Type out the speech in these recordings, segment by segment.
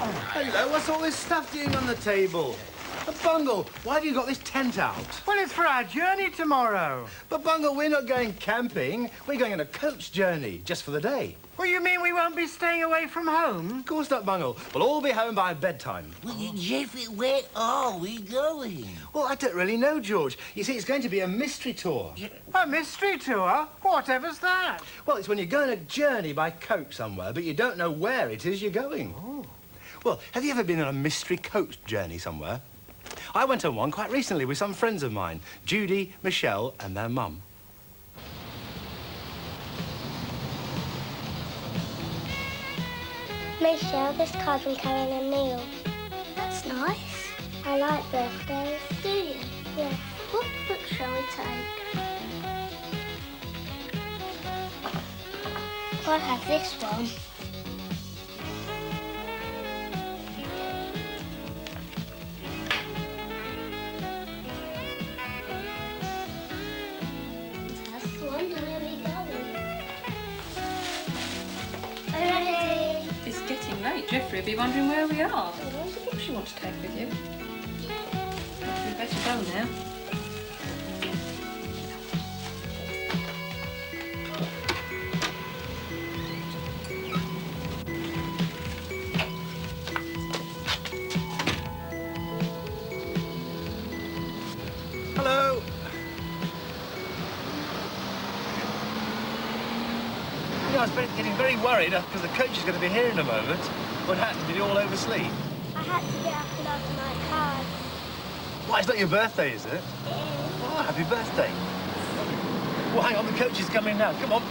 Hello, what's all this stuff doing on the table? Bungle, why have you got this tent out? Well, it's for our journey tomorrow. But Bungle, we're not going camping. We're going on a coach journey, just for the day. Well, you mean we won't be staying away from home? Of course not, Bungle. We'll all be home by bedtime. Well, Jeffrey, where are we going? Well, I don't really know, George. You see, it's going to be a mystery tour. A mystery tour? Whatever's that? Well, it's when you go on a journey by coach somewhere, but you don't know where it is you're going. Oh. Well, have you ever been on a mystery coach journey somewhere? I went on one quite recently with some friends of mine, Judy, Michelle, and their mum. Michelle, this card from Karen and Neil. That's nice. I like birthdays. Do you? Yeah. What book shall we take? I'll have this one. It's getting late. Jeffrey will be wondering where we are. What's the books you want to take with you? We better go now. Hello. You know, I was getting very worried because the coach is going to be here in a moment. What happened? Did you all oversleep? I had to get up and open my card. Why, it's not your birthday, is it? It is. Oh, happy birthday. Well, hang on, the coach is coming now. Come on.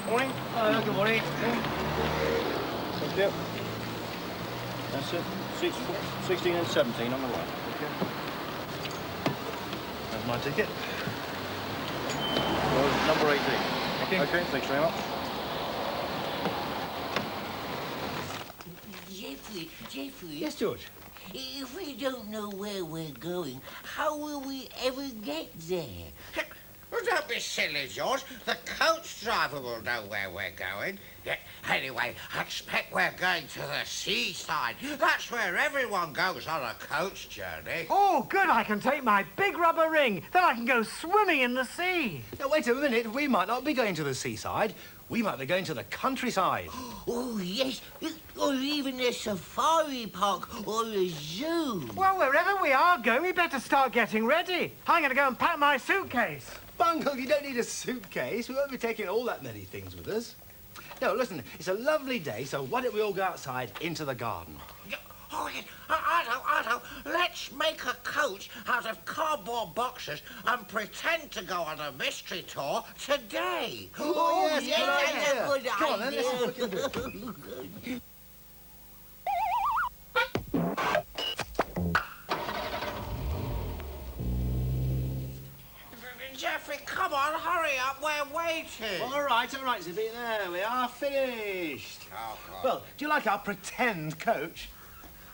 Morning. Hello, good morning. Thank you. That's it. 16 and 17 on the right. Okay. That's my ticket. Well, number 18. Okay. Okay, thanks very much. Jeffrey. Yes, George. If we don't know where we're going, how will we ever get there? Well, don't be silly, George. The coach driver will know where we're going. Yeah, anyway, I expect we're going to the seaside. That's where everyone goes on a coach journey. Oh, good. I can take my big rubber ring. Then I can go swimming in the sea. Now, wait a minute. We might not be going to the seaside. We might be going to the countryside. Oh, yes. Or even a safari park or a zoo. Well, wherever we are going, we better start getting ready. I'm going to go and pack my suitcase. Bungle, you don't need a suitcase. We won't be taking all that many things with us. No, listen, it's a lovely day, so why don't we all go outside into the garden? Oh, yeah. Otto, let's make a coach out of cardboard boxes and pretend to go on a mystery tour today. Oh, yes, that's a good Come on, then, idea. let's see what we can do. Jeffrey, come on, hurry up, we're waiting. All right, Zippy, there we are, finished. Oh, God. Well, do you like our pretend coach?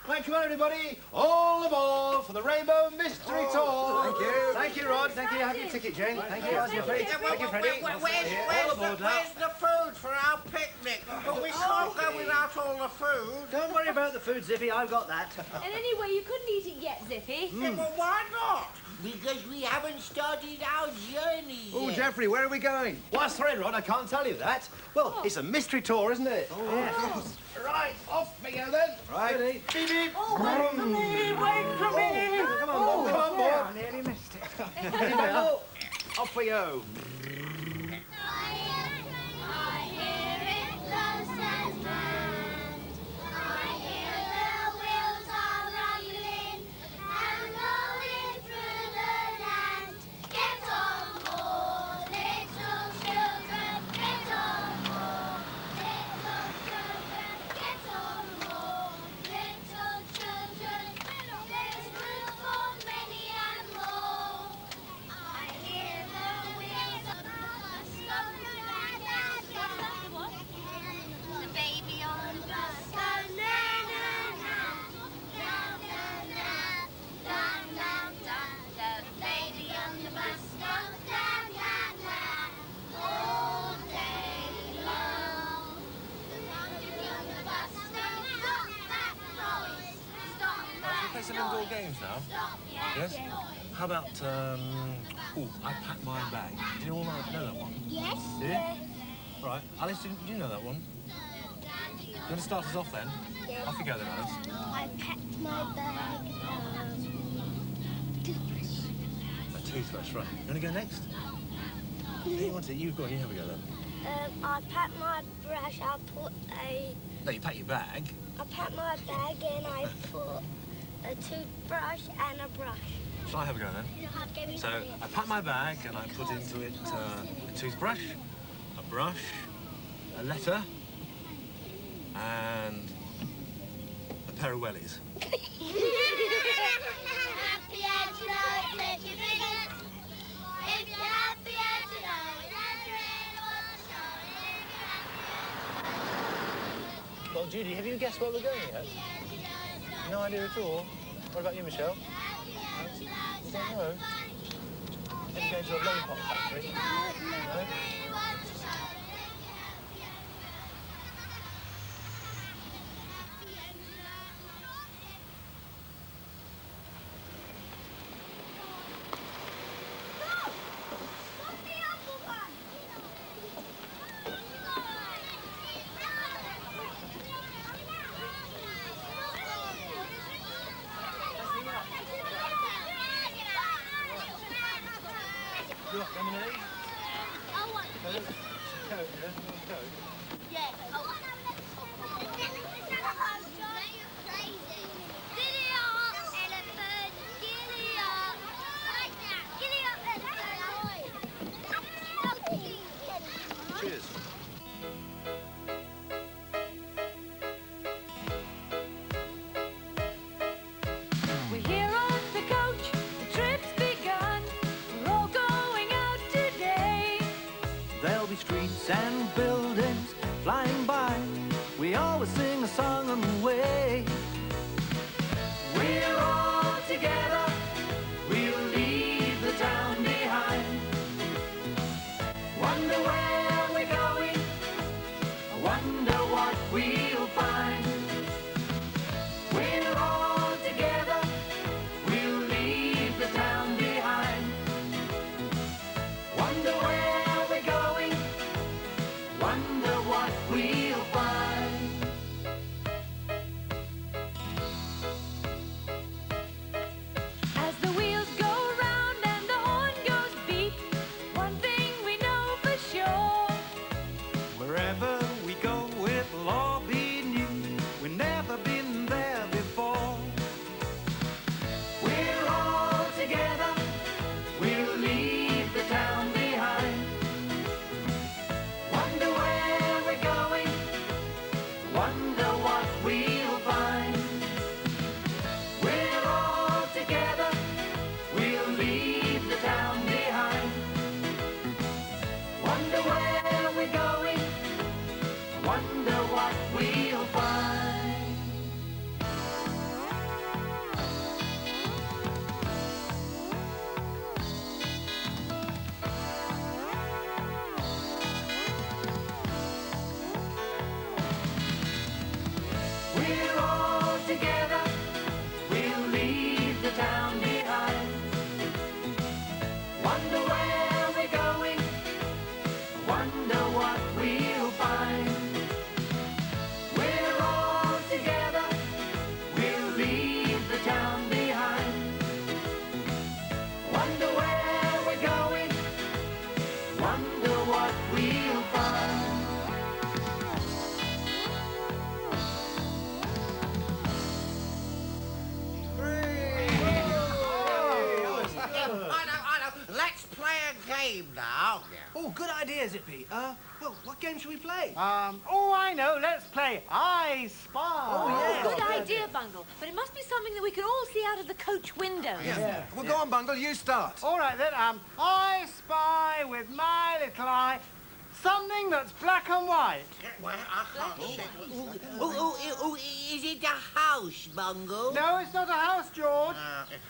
Right, come on, everybody, all aboard for the Rainbow Mystery Tour. Thank you. Thank you, Rod. Thank you. Have your ticket, Jane. Thank you, Jeffrey. Thank you, Freddie. Where's the food for our picnic? But we can't go without all the food. Don't worry about the food, Zippy. I've got that. And anyway, you couldn't eat it yet, Zippy. Yeah, well, why not? Because we haven't started our journey yet. Oh, Jeffrey, where are we going? What's the red, Rod? I can't tell you that. Well, it's a mystery tour, isn't it? Oh, yes. Right, off we go then. Right. Ready? Beep, beep. Oh, wait for me, wait for me. Come on, boy. Come on, boy. I nearly missed it. Off we go. play some indoor games now? Yes? How about, I Pack My Bag. Do you all know that one? Yes. Do you? Right. Alice, do you know that one? You want to start us off then? Yes. Off you go then, Alice. I packed my bag, toothbrush. A toothbrush, right. You want to go next? You want to? You go on, you have a go then. I packed my brush, I put a... No, you pack your bag. I packed my bag and I put a toothbrush and a brush. Shall I have a go then? So, I pack my bag and I put into it a toothbrush, a brush, a letter, and a pair of wellies. Well, Judy, have you guessed where we're going yet? No idea at all. What about you, Michelle? No? You don't know? Have you going to a lollipop factory? No? You want lemonade? I want Coke, yeah? You want Coke? Yeah. Giddy up, elephant, giddy up. Giddy up, elephant. Cheers. We're here on the coach, the trip's begun. We're all going out today. There'll be streets and buildings flying by. We always sing a song on the way. We're all together. We'll leave the town behind. Wonder where we're going. I wonder what we'll find. We're all together. We'll leave the town behind. Wonder where we're going. Wonder what we'll find. As the wheels go round and the horn goes beep, one thing we know for sure. Wherever we go, it'll all be new. We've never been there before. We're all together. We'll leave the town behind. Wonder where we're going. Wonder what we'll find. We're all together. We'll leave the town behind. Wonder where we're going. Wonder what we'll find. We're all together. We'll leave the town behind. Wonder where we're going. Wonder what we'll find. We're all together. We'll leave the town behind. Wonder where we're going. Wonder what we'll find. I know. Let's play a game now. Oh, good idea, Zippy. Well, what game should we play? I know. Let's play I Spy. yeah. Good idea, Bungle. But it must be something that we can all see out of the coach window. Yeah. Well, go on, Bungle, you start. All right, then. I spy with my little eye something that's black and white. Well, I can't see. Oh, is it a house, Bungle? No, it's not a house, George.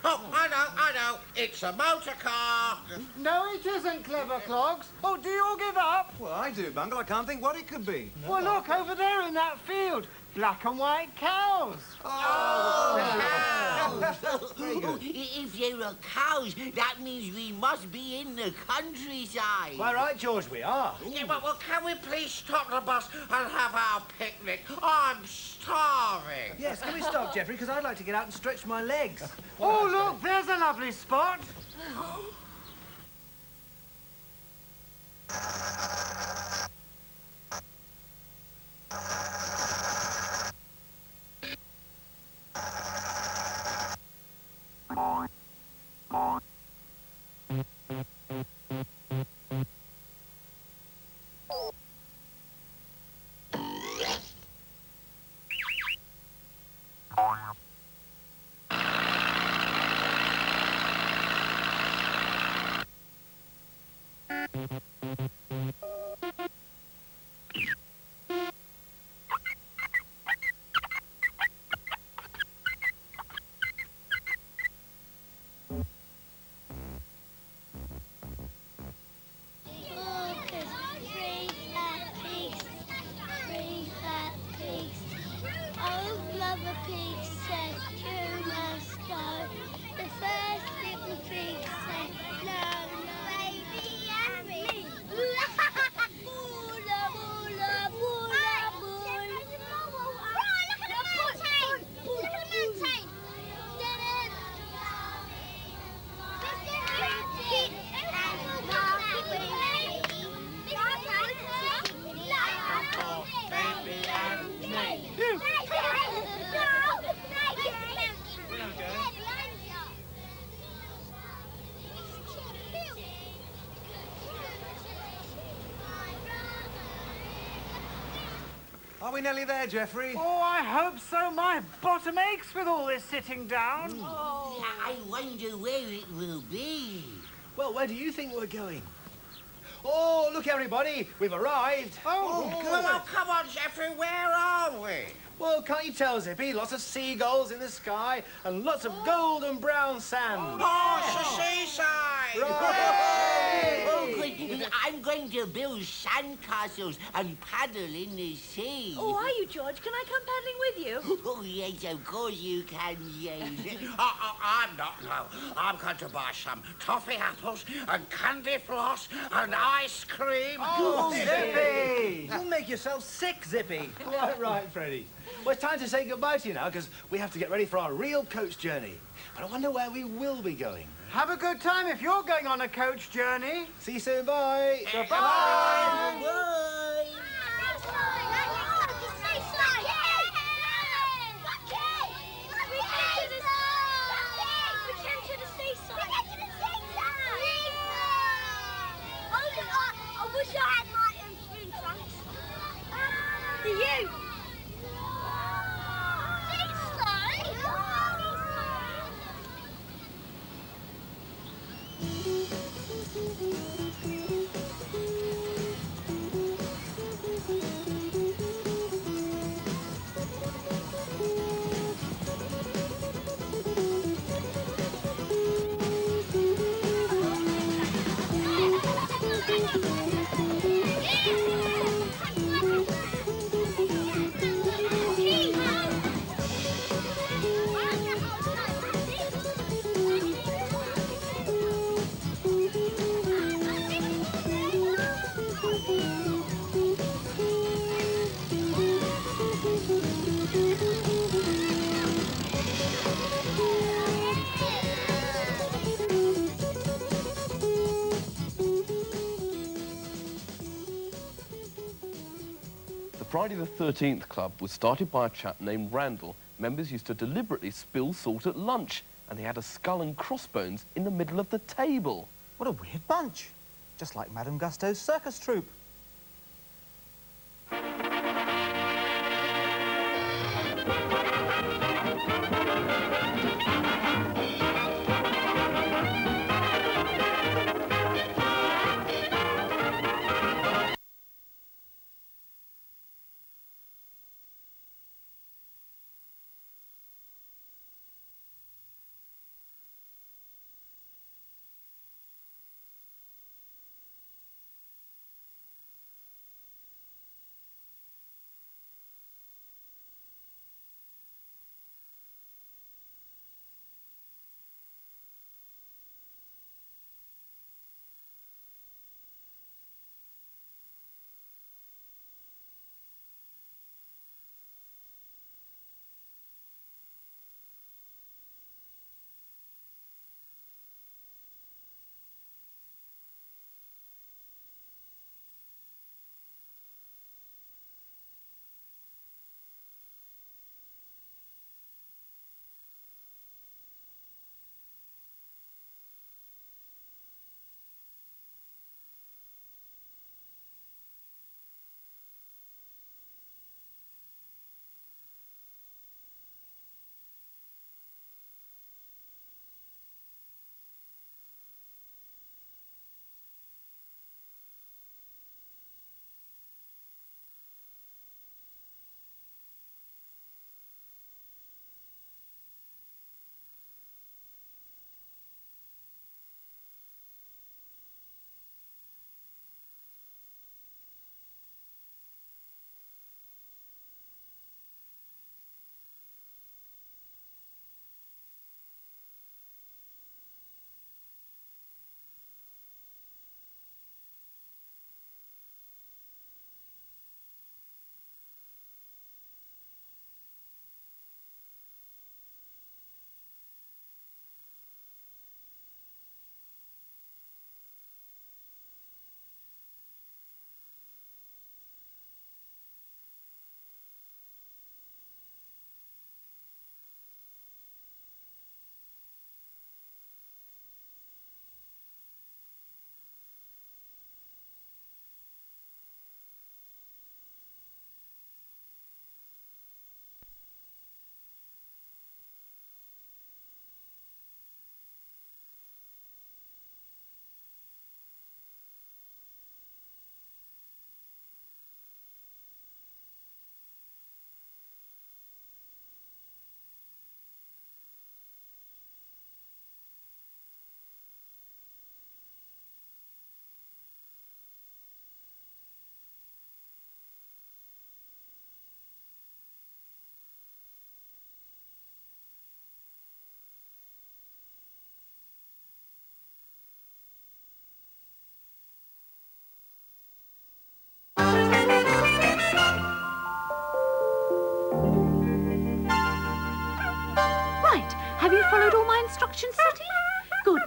I know. It's a motor car. No, it isn't, Clever Clogs. Oh, do you all give up? Well, I do, Bungle. I can't think what it could be. Well, look, over there in that field. Black and white cows. Oh! good. If there are cows, that means we must be in the countryside. Quite right, George, we are. Yeah, well, can we please stop the bus and have our picnic? I'm starving. Yes, can we stop, Geoffrey? Because I'd like to get out and stretch my legs. Oh, look, there's a lovely spot. Are we nearly there, Geoffrey? Oh, I hope so. My bottom aches with all this sitting down. Oh, I wonder where it will be. Well, where do you think we're going? Oh, look, everybody, we've arrived. Oh, good. Well, come on, Geoffrey, where are we? Well, can't you tell, Zippy? Lots of seagulls in the sky and lots of golden brown sand. Oh, it's the seaside! Hooray! Oh, good. I'm going to build sandcastles and paddle in the sea. Oh, are you, George? Can I come paddling with you? Oh, yes, of course you can, Jane. I'm not, no. I'm going to buy some toffee apples and candy floss and ice cream. Oh, Zippy! You'll make yourself sick, Zippy. Quite right, Freddie. Well, it's time to say goodbye to you now, because we have to get ready for our real coach journey. But I wonder where we will be going. have a good time if you're going on a coach journey. See you soon, bye. Goodbye. Bye. I wish I had my own swim trunks. Do you? Friday the 13th Club was started by a chap named Randall. Members used to deliberately spill salt at lunch, and he had a skull and crossbones in the middle of the table. What a weird bunch. Just like Madame Gusto's circus troupe.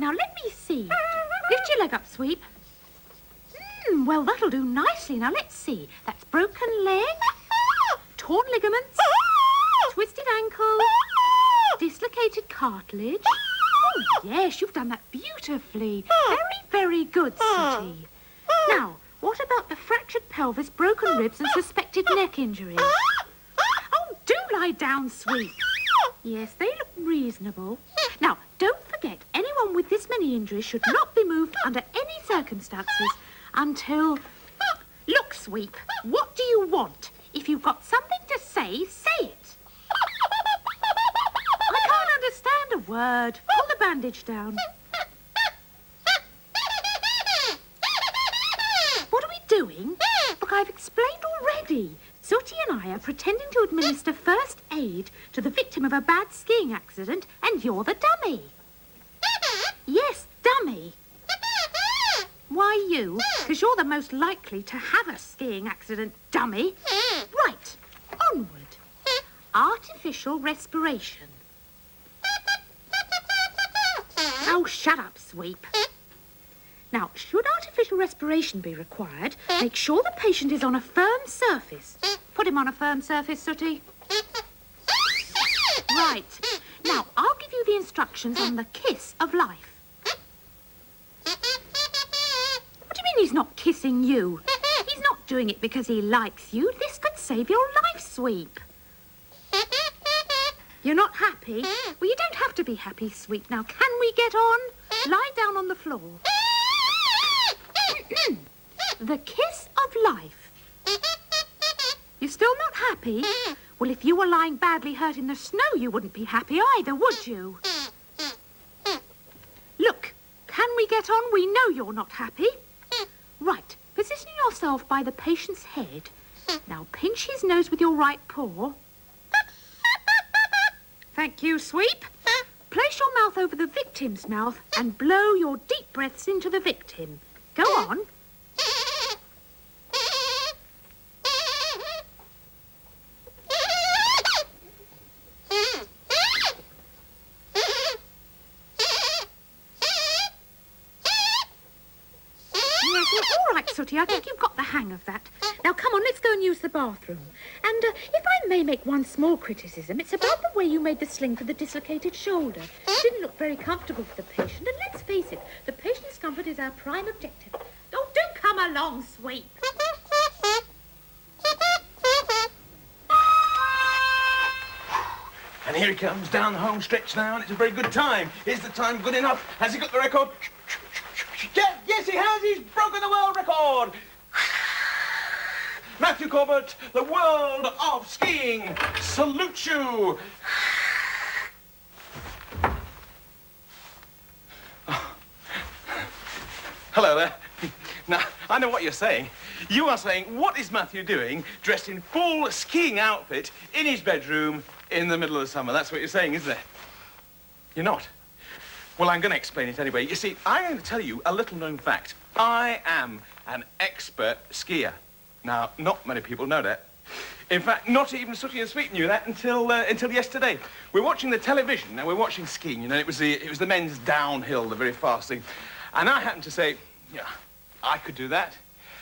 Now, let me see. Lift your leg up, Sweep. Well, that'll do nicely. Now, let's see. That's broken leg, torn ligaments, twisted ankle, dislocated cartilage. Oh, yes, you've done that beautifully. Very, very good, Sooty. Now, what about the fractured pelvis, broken ribs and suspected neck injuries? Oh, do lie down, Sweep. Yes, they look reasonable. Now, don't forget, anyone with this many injuries should not be moved under any circumstances until... Look, Sweep, what do you want? If you've got something to say, say it. I can't understand a word. Pull the bandage down. What are we doing? Look, I've explained already. Sooty and I are pretending to administer first aid to the victim of a bad skiing accident, and you're the dummy. Yes, dummy. Why you? Because you're the most likely to have a skiing accident, dummy. Right, onward. Artificial respiration. Oh, shut up, Sweep. Now, should artificial respiration be required, make sure the patient is on a firm surface. Put him on a firm surface, Sooty. Right. Now, I'll give you the instructions on the kiss of life. What do you mean he's not kissing you? He's not doing it because he likes you. This could save your life, Sweep. You're not happy? Well, you don't have to be happy, Sweep. Now, can we get on? Lie down on the floor. The kiss of life. You're still not happy? Well, if you were lying badly hurt in the snow, you wouldn't be happy either, would you? Look, can we get on? We know you're not happy. Right, position yourself by the patient's head. Now, pinch his nose with your right paw. Thank you, Sweep. Place your mouth over the victim's mouth and blow your deep breaths into the victim. Go on. Sooty, I think you've got the hang of that. Now, come on, let's go and use the bathroom. And if I may make one small criticism, it's about the way you made the sling for the dislocated shoulder. It didn't look very comfortable for the patient, and let's face it, the patient's comfort is our prime objective. Oh, do come along, Sweep. And here he comes down the home stretch now, and it's a very good time. Is the time good enough? Has he got the record? Yes, he has. He's broken the world record. Matthew Corbett, the world of skiing, salutes you. Oh. Hello there. Now, I know what you're saying. You are saying, what is Matthew doing dressed in full skiing outfit in his bedroom in the middle of the summer? That's what you're saying, isn't it? You're not. Well, I'm going to explain it anyway. You see, I'm going to tell you a little-known fact. I am an expert skier. Now, not many people know that. In fact, not even Sooty and Sweep knew that until yesterday. We're watching the television, and we're watching skiing. You know, it was the men's downhill, the very fast thing. And I happened to say, yeah, I could do that.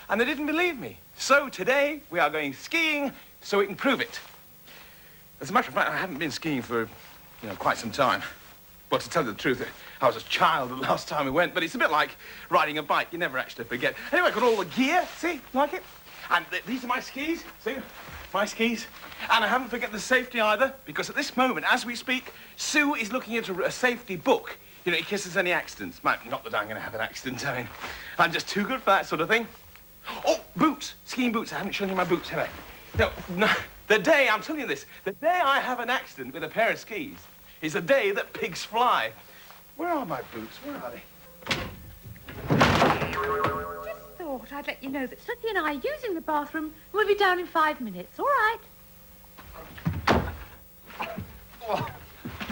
And they didn't believe me. So today, we are going skiing so we can prove it. As a matter of fact, I haven't been skiing for, quite some time. Well, to tell you the truth, I was a child the last time we went, but it's a bit like riding a bike. You never actually forget. Anyway, I've got all the gear. See? Like it? And these are my skis. See? My skis. And I haven't forgotten the safety either, because at this moment, as we speak, Sue is looking at a safety book. You know, in case there's any accidents. Not that I'm going to have an accident. I mean, I'm just too good for that sort of thing. Oh, boots. Skiing boots. I haven't shown you my boots, have I? No. The day, I'm telling you this, the day I have an accident with a pair of skis is the day that pigs fly. Where are my boots? Where are they? Just thought I'd let you know that Sooty and I are using the bathroom. We'll be down in 5 minutes, all right?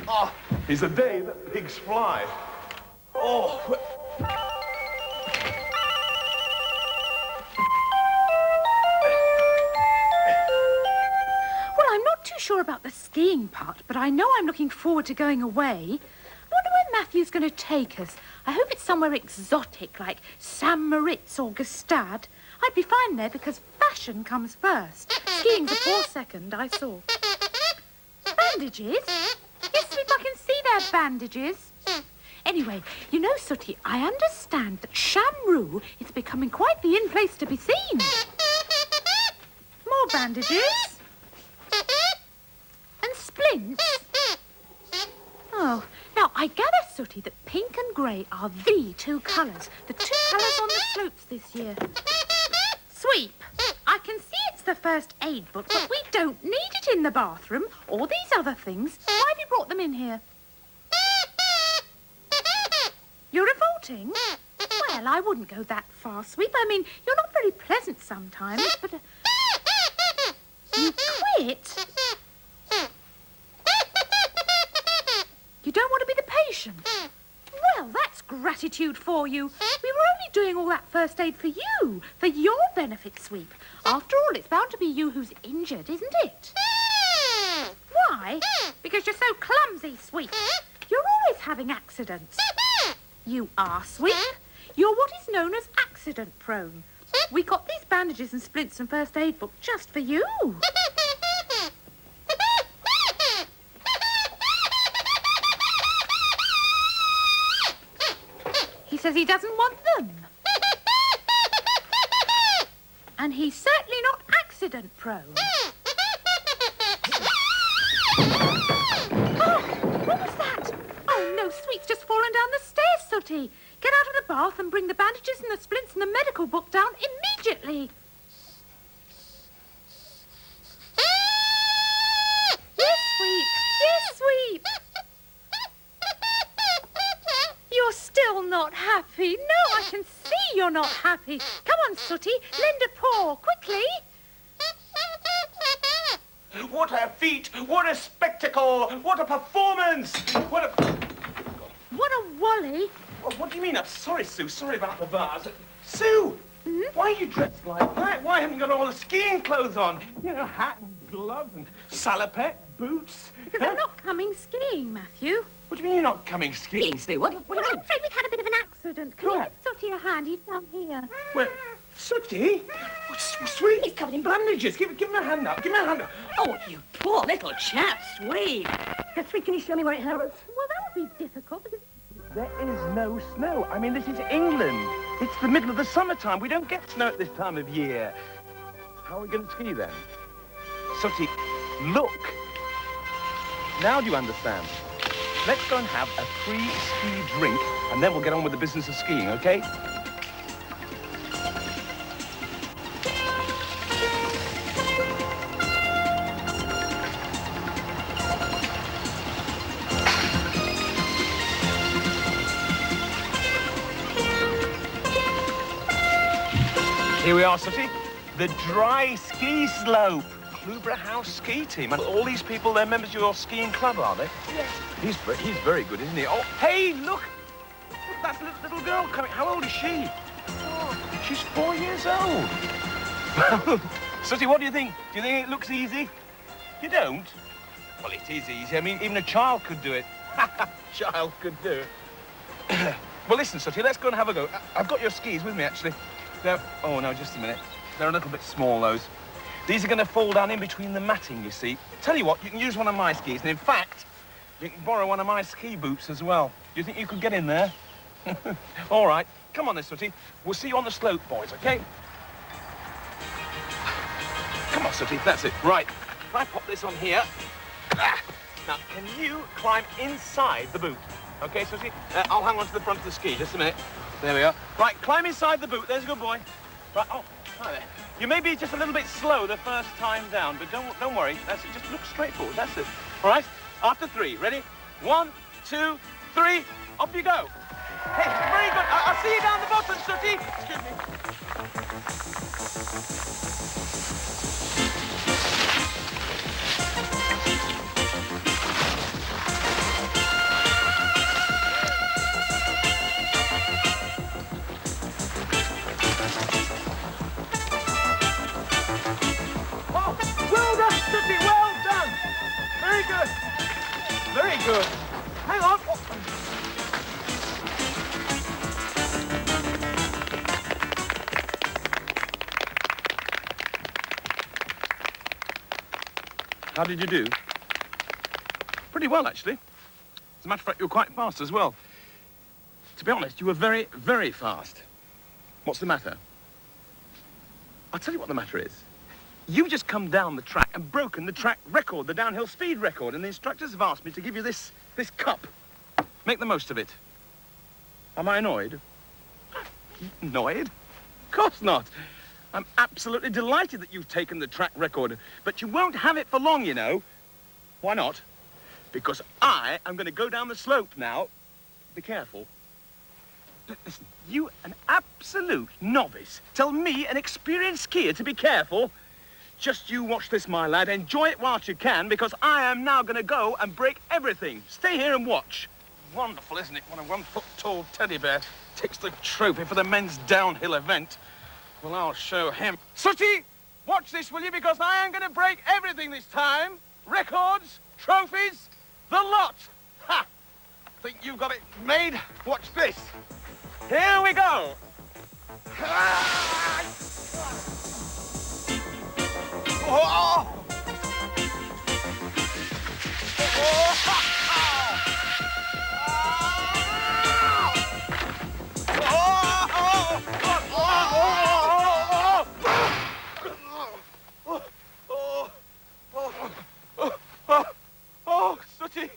Oh, it's the day that pigs fly. Oh. Well, I'm not too sure about the skiing part, but I know I'm looking forward to going away. I wonder where Matthew's going to take us? I hope it's somewhere exotic, like St. Moritz or Gstaad. I'd be fine there because fashion comes first. Skiing's a poor second, I saw. Bandages? Yes, Sweep, I can see their bandages. Anyway, you know, Sooty, I understand that Shamroo is becoming quite the in place to be seen. More bandages. And splints. Oh, now, I gather, Sooty, that pink and grey are the two colours. The two colours on the slopes this year. Sweep, I can see it's the first aid book, but we don't need it in the bathroom or these other things. Why have you brought them in here? You're revolting? Well, I wouldn't go that far, Sweep. I mean, you're not very pleasant sometimes, but... You quit? You don't want to be the patient? Well, that's gratitude for you. We were only doing all that first aid for you, for your benefit, Sweep. After all, it's bound to be you who's injured, isn't it? Why? Because you're so clumsy, Sweep. You're always having accidents. You are, Sweep. You're what is known as accident-prone. We got these bandages and splints and first aid book just for you. He says he doesn't want them. And he's certainly not accident-prone. Oh, what was that? Oh, no, Sweet's just fallen down the stairs, Sooty. Get out of the bath and bring the bandages and the splints and the medical book down immediately. Yes, Sweep. Yes, Sweep. You're still not happy. No, I can see you're not happy. Come on, Sooty. Lend a paw, quickly. What a feat! What a spectacle! What a performance! What a Wally. What do you mean? I'm sorry, Sue. Sorry about the vase. Sue! Why are you dressed like that? Why haven't you got all the skiing clothes on? You know, hat and gloves and salopette, boots. Because I'm not coming skiing, Matthew. What do you mean you're not coming skiing, Sue? What? I'm afraid we've had a bit of an accident. Can you give Sooty a hand? He's down here. Well, Sooty? Sweet. He's covered in bandages. Give him a hand up. Give him a hand up. Oh, you poor little chap, Sweet. Sweet, can you show me where it hurts? Well, that would be difficult because... There is no snow. I mean, this is England. It's the middle of the summertime. We don't get snow at this time of year. How are we going to ski then? Sooty, look. Now do you understand? Let's go and have a free ski drink, and then we'll get on with the business of skiing, okay? Here we are, Sooty. The dry ski slope. Kluber House ski team. And all these people, they're members of your skiing club, are they? Yes. He's very good, isn't he? Oh, hey, look! Look at that little girl coming. How old is she? Oh, she's 4 years old. Sooty, what do you think? Do you think it looks easy? You don't? Well, it is easy. I mean, even a child could do it. Child could do it. Well, listen, Sooty, let's go and have a go. I've got your skis with me, actually. Oh, no, just a minute. They're a little bit small, those. These are going to fall down in between the matting, you see. Tell you what, you can use one of my skis, and in fact, you can borrow one of my ski boots as well. Do you think you could get in there? All right. Come on then, Sooty. We'll see you on the slope, boys, OK? Come on, Sooty. That's it. Right. If I pop this on here... Now, can you climb inside the boot? OK, Sooty? I'll hang on to the front of the ski. Just a minute. There we are. Right, climb inside the boot. There's a good boy. Right, oh, hi there. You may be just a little bit slow the first time down, but don't worry. That's it. Just look straight forward. That's it. All right? After 3. Ready? 1, 2, 3. Off you go. Hey, very good. I'll see you down the bottom, Sooty. Excuse me. Very good. Hang on. How did you do? Pretty well, actually. As a matter of fact, you were quite fast as well. To be honest, you were very, very fast. What's the matter? I'll tell you what the matter is. You've just come down the track and broken the track record, the downhill speed record, and the instructors have asked me to give you this cup. Make the most of it. Am I annoyed? Annoyed? Of course not. I'm absolutely delighted that you've taken the track record, but you won't have it for long, you know. Why not? Because I am going to go down the slope now. Be careful. Listen, you, an absolute novice, tell me, an experienced skier, to be careful. Just you watch this, my lad. Enjoy it whilst you can, because I am now going to go and break everything. Stay here and watch. Wonderful, isn't it, when a 1-foot-tall teddy bear takes the trophy for the men's downhill event? Well, I'll show him. Sooty, watch this, will you? Because I am going to break everything this time. Records, trophies, the lot. Ha! Think you've got it made? Watch this. Here we go. Oh! Oh, Sooty,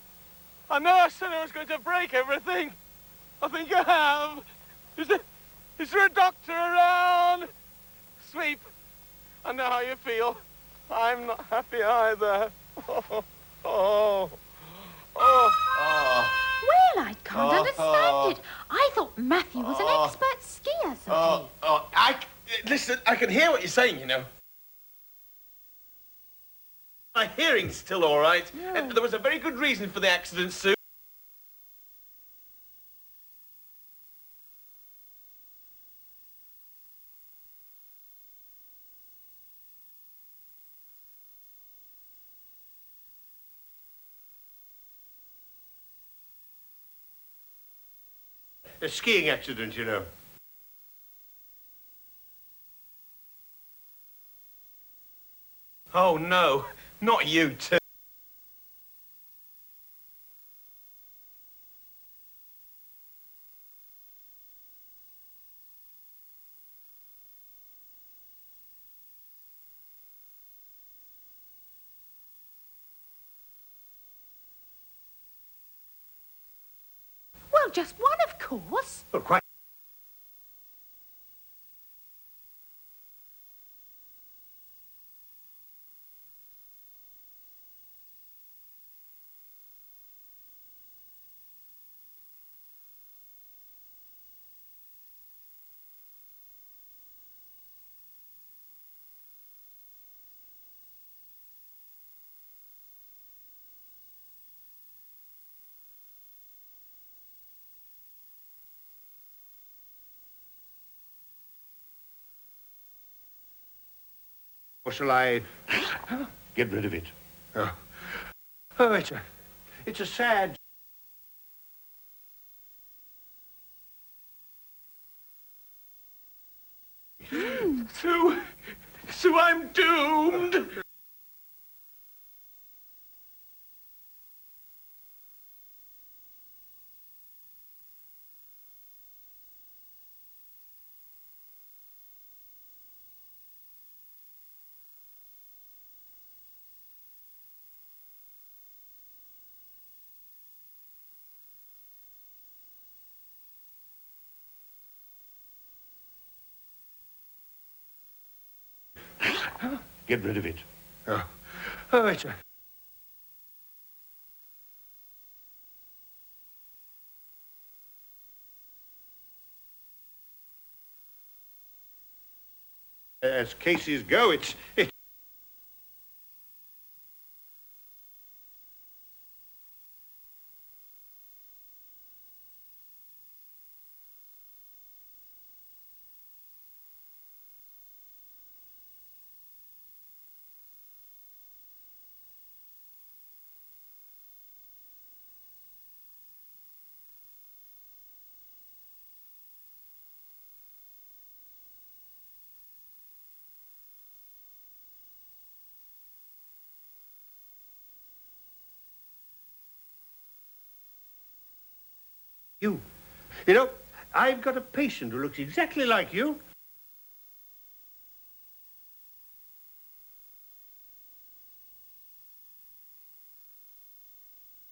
I know I said I was going to break everything. I think I have. Is there a doctor around? Sweep, I know how you feel. I'm not happy either. Oh. Well, I can't understand it. I thought Matthew was an expert skier, Sooty. Listen, I can hear what you're saying, you know. My hearing's still all right. Yeah. There was a very good reason for the accident, Sue. A skiing accident, you know. Oh, no. Not you, too. Well, just one, of course. Well, quite. Or shall I get rid of it? Oh, it's a sad... Sue, I'm doomed. Get rid of it. It's a... As cases go, it's... You. You know, I've got a patient who looks exactly like you.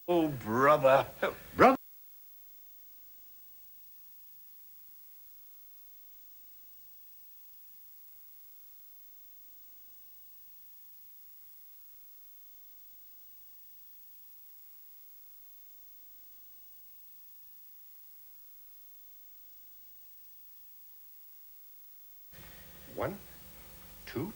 Oh, brother. Brother. One, two.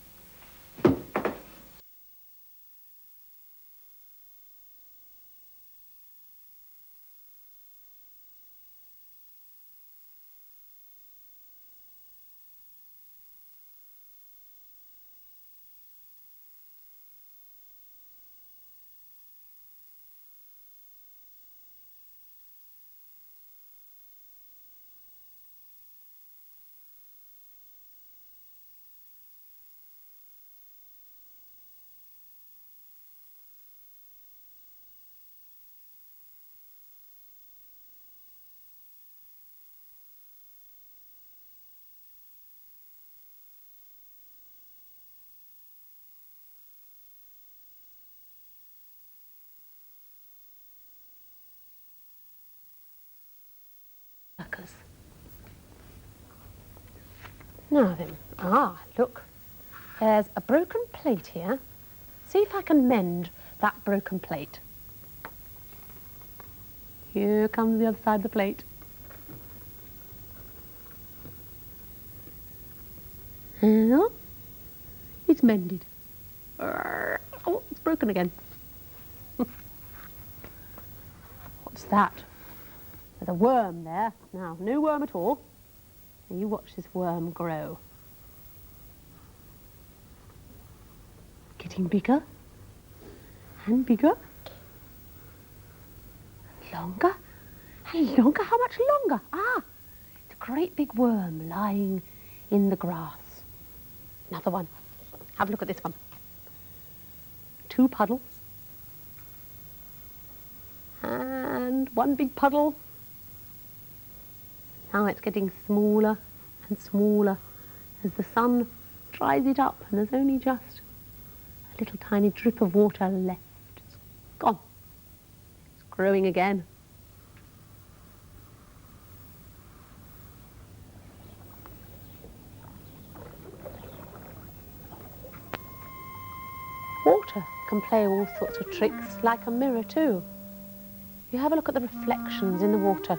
Now then, look. There's a broken plate here. See if I can mend that broken plate. Here comes the other side of the plate. Oh, it's mended. Oh, it's broken again. What's that? There's a worm there. Now, no worm at all. Now you watch this worm grow. Getting bigger and bigger. Longer and longer. How much longer? It's a great big worm lying in the grass. Another one. Have a look at this one. 2 puddles. And 1 big puddle. Now it's getting smaller and smaller as the sun dries it up, and there's only just a little tiny drip of water left. It's gone. It's growing again. Water can play all sorts of tricks, like a mirror too. You have a look at the reflections in the water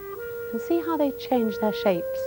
and see how they change their shapes.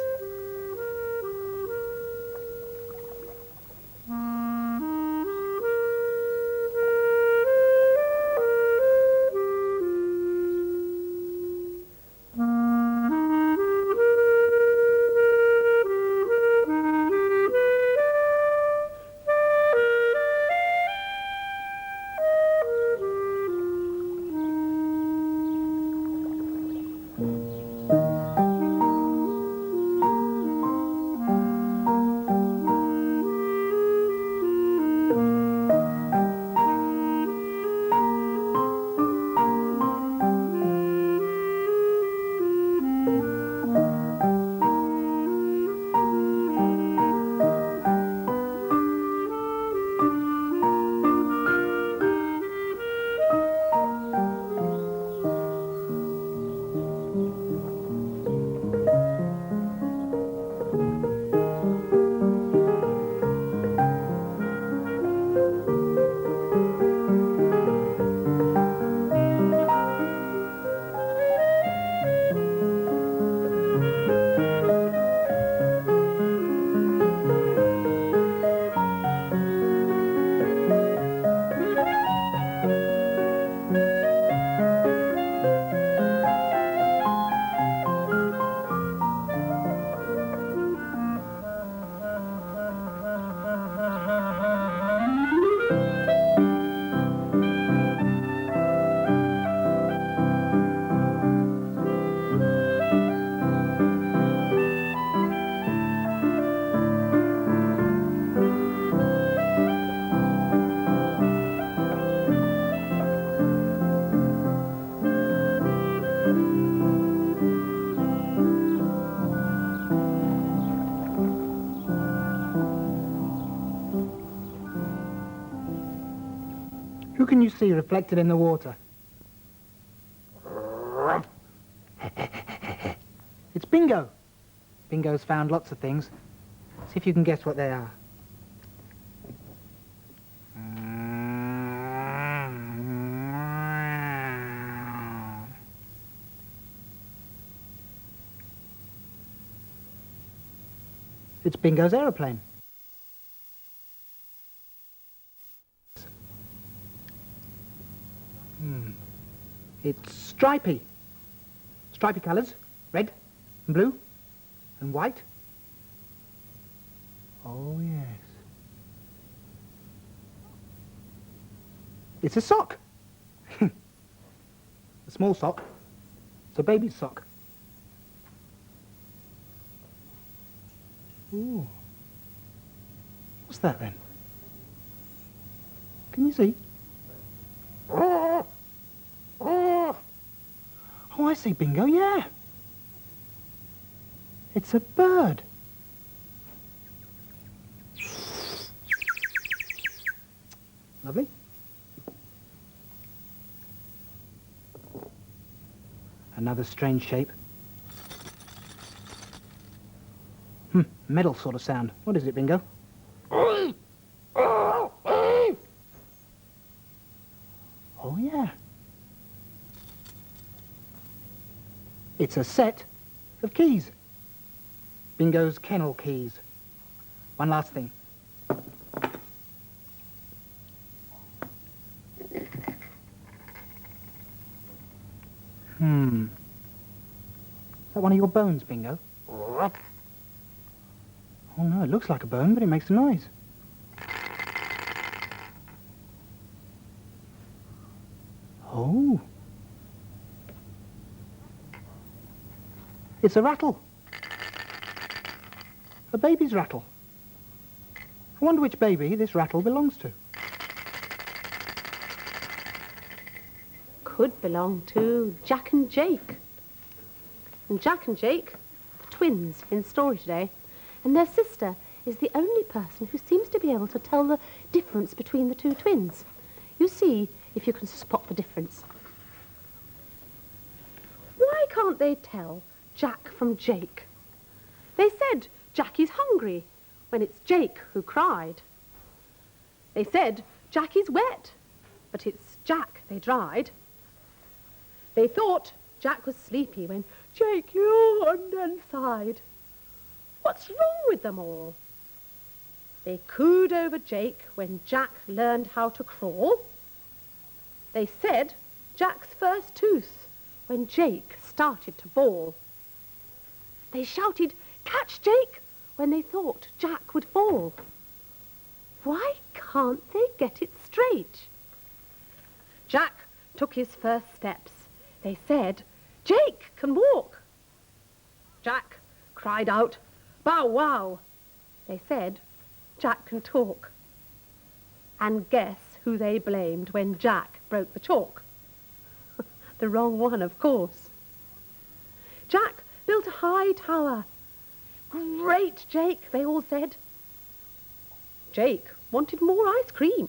can you see reflected in the water? It's Bingo. Bingo's found lots of things. See if you can guess what they are. It's Bingo's aeroplane. It's stripy. Stripy colours, red and blue and white. Oh, yes. It's a sock. A small sock. It's a baby's sock. Ooh. What's that then? Can you see? Oh, I see, Bingo, yeah. It's a bird. Lovely. Another strange shape. Metal sort of sound. What is it, Bingo? Oh, yeah. It's a set of keys. Bingo's kennel keys. One last thing. Is that one of your bones, Bingo? Oh no, it looks like a bone, but it makes a noise. Oh. It's a rattle. A baby's rattle. I wonder which baby this rattle belongs to. Could belong to Jack and Jake. And Jack and Jake are twins in story today, and their sister is the only person who seems to be able to tell the difference between the two twins. You see if you can spot the difference. Why can't they tell Jack from Jake? They said Jackie's hungry when it's Jake who cried. They said Jackie's wet, but it's Jack they dried. They thought Jack was sleepy when Jake yawned and sighed. What's wrong with them all? They cooed over Jake when Jack learned how to crawl. They said Jack's first tooth when Jake started to bawl. They shouted, "Catch Jake," when they thought Jack would fall. Why can't they get it straight? Jack took his first steps. They said, "Jake can walk." Jack cried out, "Bow wow." They said, "Jack can talk." And guess who they blamed when Jack broke the chalk? The wrong one, of course. Jack built a high tower. "Great, Jake," they all said. Jake wanted more ice cream.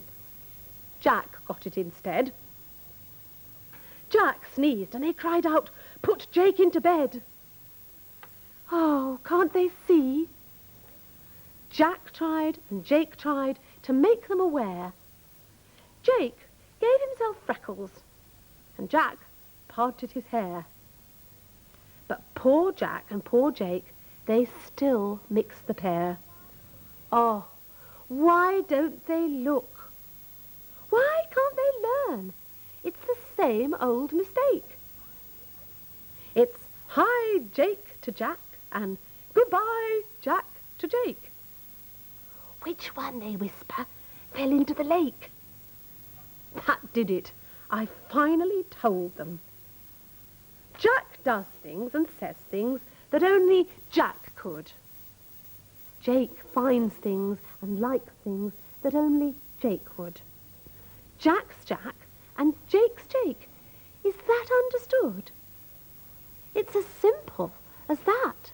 Jack got it instead. Jack sneezed and they cried out, "Put Jake into bed." Oh, can't they see? Jack tried and Jake tried to make them aware. Jake gave himself freckles and Jack parted his hair. But poor Jack and poor Jake, they still mixed the pair. Oh, why don't they look? Why can't they learn? It's the same old mistake. It's hi, Jake to Jack, and goodbye, Jack to Jake. Which one, they whisper, fell into the lake? That did it. I finally told them. Jack does things and says things that only Jack could. Jake finds things and likes things that only Jake would. Jack's Jack and Jake's Jake. Is that understood? It's as simple as that.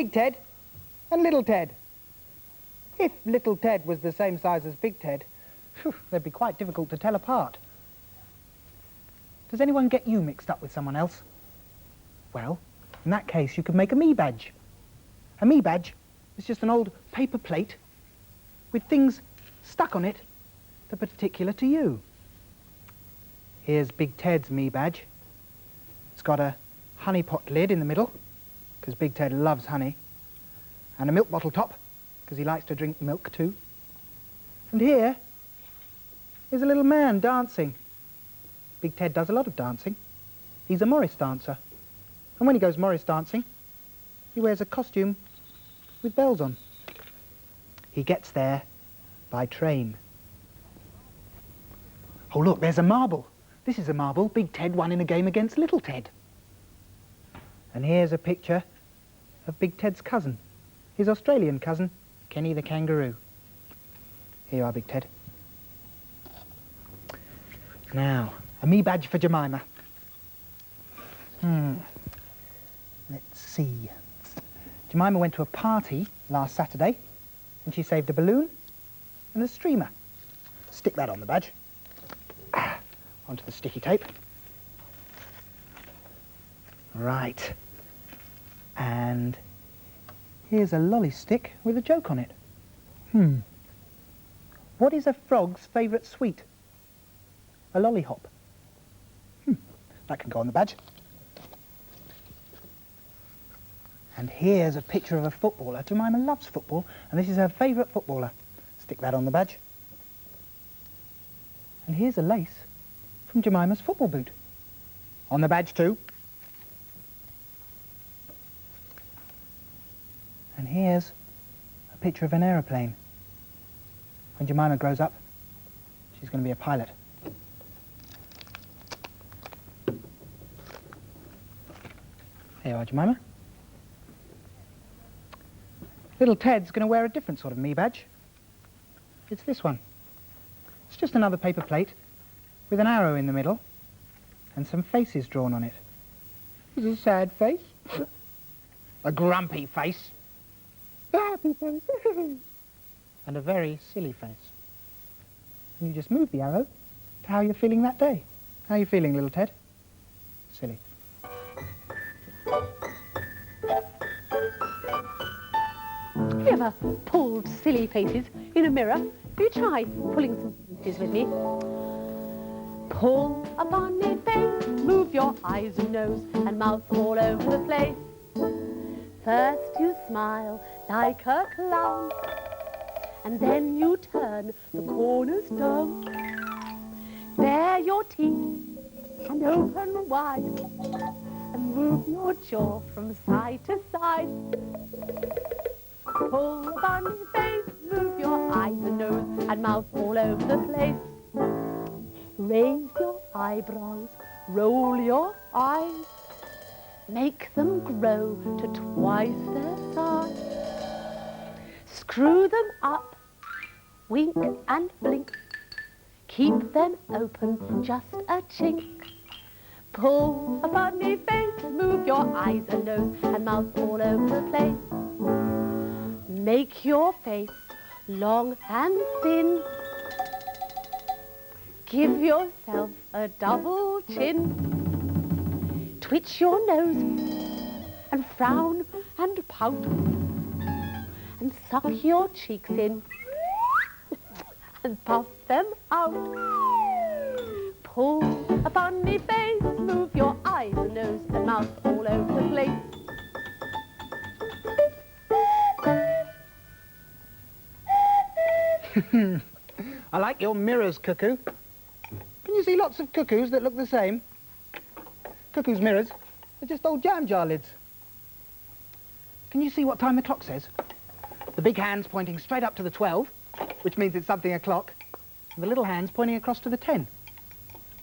Big Ted and Little Ted. If Little Ted was the same size as Big Ted, they'd be quite difficult to tell apart. Does anyone get you mixed up with someone else? Well, in that case, you could make a me badge. A me badge is just an old paper plate with things stuck on it that are particular to you. Here's Big Ted's me badge. It's got a honey pot lid in the middle, because Big Ted loves honey, and a milk bottle top, because he likes to drink milk too. And here is a little man dancing. Big Ted does a lot of dancing. He's a Morris dancer. And when he goes Morris dancing, he wears a costume with bells on. He gets there by train. Oh, look, there's a marble. This is a marble Big Ted won in a game against Little Ted. And here's a picture of Big Ted's cousin, his Australian cousin, Kenny the kangaroo. Here you are, Big Ted. Now, a me badge for Jemima. Let's see. Jemima went to a party last Saturday, and she saved a balloon and a streamer. Stick that on the badge. Onto the sticky tape. Right. And here's a lolly stick with a joke on it. What is a frog's favourite sweet? A lollipop. That can go on the badge. And here's a picture of a footballer. Jemima loves football, and this is her favourite footballer. Stick that on the badge. And here's a lace from Jemima's football boot. On the badge too. And here's a picture of an aeroplane. When Jemima grows up, she's going to be a pilot. There you are, Jemima. Little Ted's going to wear a different sort of me badge. It's this one. It's just another paper plate with an arrow in the middle and some faces drawn on it. It's a sad face. A grumpy face. A happy face. And a very silly face. And you just move the arrow to how you're feeling that day. How are you feeling, Little Ted? Silly. Have you ever pulled silly faces in a mirror? You try pulling some faces with me. Pull a funny face, move your eyes and nose and mouth all over the place. First you smile like a clown, and then you turn the corners down. Bare your teeth and open wide, and move your jaw from side to side. Pull a funny face, move your eyes and nose and mouth all over the place. Raise your eyebrows, roll your eyes, make them grow to twice their size. Screw them up, wink and blink, keep them open just a chink. Pull a funny face, move your eyes and nose and mouth all over the place. Make your face long and thin. Give yourself a double chin. Twitch your nose and frown and pout and suck your cheeks in and puff them out. Pull a funny face, move your eyes and nose and mouth all over the place. I like your mirrors, Cuckoo. Can you see lots of cuckoos that look the same? Cuckoo's mirrors are just old jam jar lids. Can you see what time the clock says? The big hand's pointing straight up to the 12, which means it's something o'clock, and the little hand's pointing across to the 10,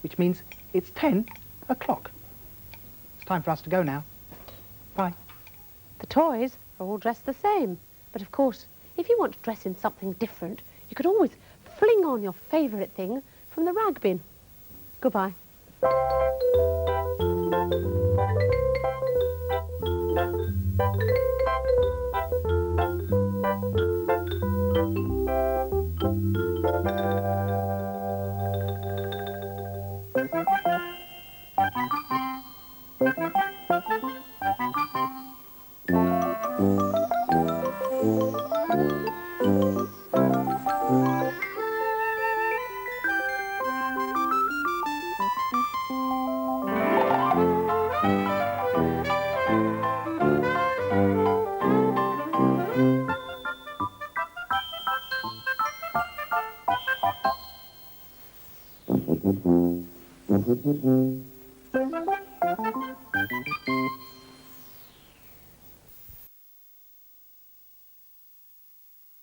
which means it's 10 o'clock. It's time for us to go now. Bye. The toys are all dressed the same, but of course, if you want to dress in something different, you could always fling on your favourite thing from the rag bin. Goodbye.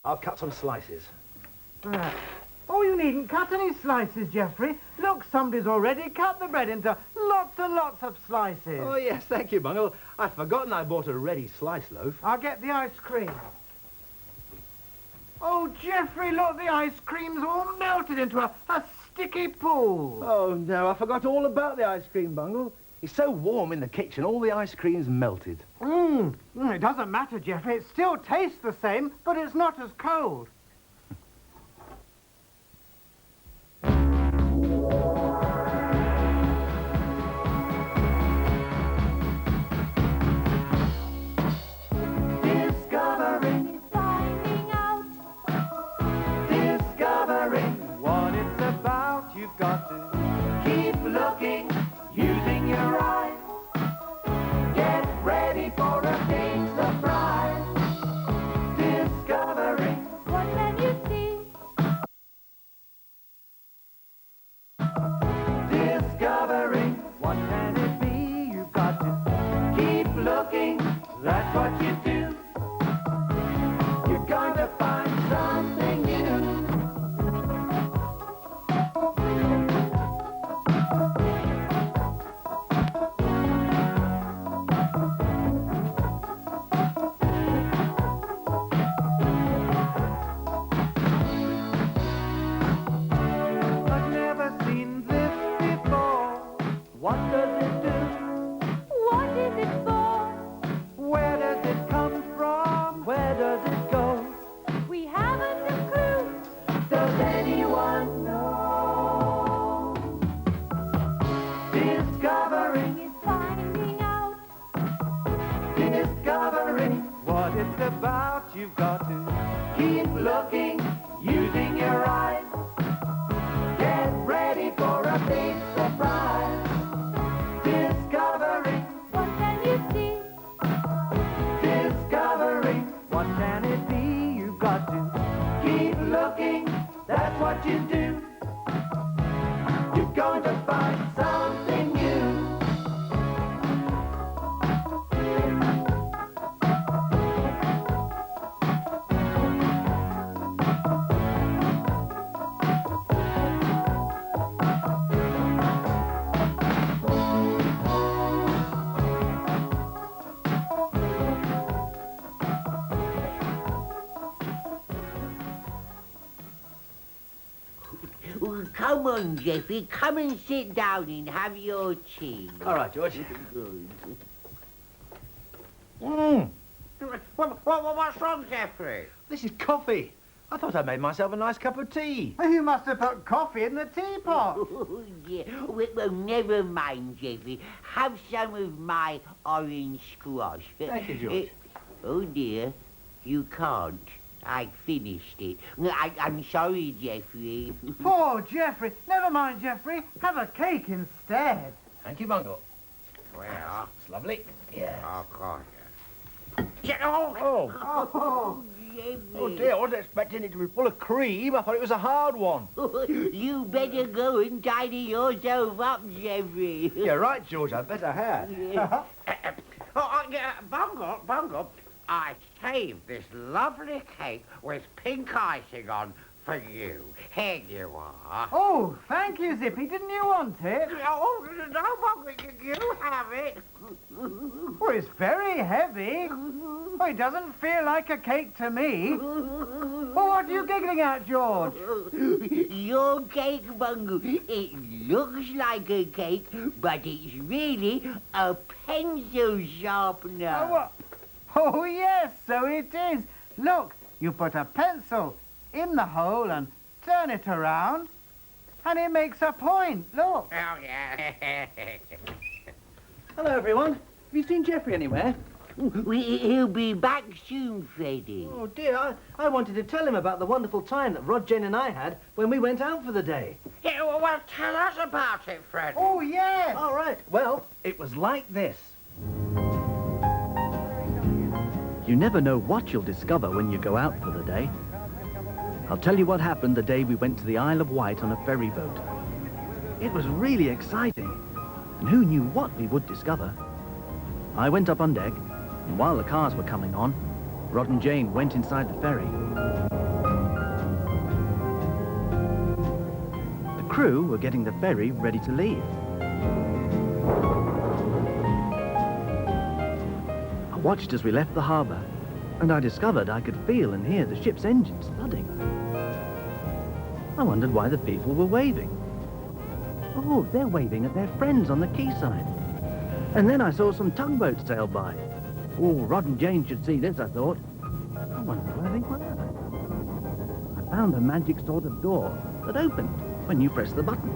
I'll cut some slices. Right. Oh, you needn't cut any slices, Geoffrey. Look, somebody's already cut the bread into lots and lots of slices. Oh, yes, thank you, Bungle. I'd forgotten I bought a ready slice loaf. I'll get the ice cream. Oh, Geoffrey, look, the ice cream's all melted into a sticky pool. Oh, no, I forgot all about the ice cream, Bungle. It's so warm in the kitchen, all the ice cream's melted. It doesn't matter, Geoffrey. It still tastes the same, but it's not as cold. Discovering, finding out. Discovering what it's about. You've got to keep looking, using your eyes. Get ready for a big surprise. Discovering, what can you see? Discovering, what can it be? You've got to keep looking, that's what you do. You're going to find something new. I've never seen this before. What does it do? What is it for? Where does it come from? Where does it go? We haven't a clue. Does anyone know? Discovering is finding out. Discovering what it's about. You've got to keep looking, using your eyes. Get ready for a big surprise. Discovering, what can you see? Discovering, what can it be? You've got to keep looking, that's what you do. You're going to find something new. Oh, come on, Geoffrey. Come and sit down and have your tea. All right, George. What's wrong, Geoffrey? This is coffee. I thought I made myself a nice cup of tea. You must have put coffee in the teapot. Oh, dear. Well, never mind, Geoffrey. Have some of my orange squash. Thank you, George. Oh, dear. You can't. I finished it. I'm sorry, Geoffrey. Poor Geoffrey. Never mind, Geoffrey. Have a cake instead. Thank you, Bungle. Well, It's lovely. Yeah. of course. Oh, dear, I wasn't expecting it to be full of cream. I thought it was a hard one. You better go and tidy yourself up, Geoffrey. You're right, George. I better have. Bungle, I saved this lovely cake with pink icing on for you. Here you are. Oh, thank you, Zippy. Didn't you want it? Oh, no, Bungle, you have it. Oh, it's very heavy. Oh, it doesn't feel like a cake to me. Oh, what are you giggling at, George? Your cake, Bungle. It looks like a cake, but it's really a pencil sharpener. Oh, what? Oh, yes, so it is. Look, you put a pencil in the hole and turn it around, and it makes a point. Look. Oh, yeah. Hello, everyone. Have you seen Geoffrey anywhere? He'll be back soon, Freddy. Oh, dear, I wanted to tell him about the wonderful time that Rod, Jane and I had when we went out for the day. Yeah, well, tell us about it, Fred. Oh, yes. All right. Well, it was like this. You never know what you'll discover when you go out for the day. I'll tell you what happened the day we went to the Isle of Wight on a ferry boat. It was really exciting, and who knew what we would discover? I went up on deck, and while the cars were coming on, Rod and Jane went inside the ferry. The crew were getting the ferry ready to leave. I watched as we left the harbour, and I discovered I could feel and hear the ship's engines thudding. I wondered why the people were waving. Oh, they're waving at their friends on the quayside. And then I saw some tugboats sail by. Oh, Rod and Jane should see this, I thought. I wonder where they were. I found a magic sort of door that opened when you press the button.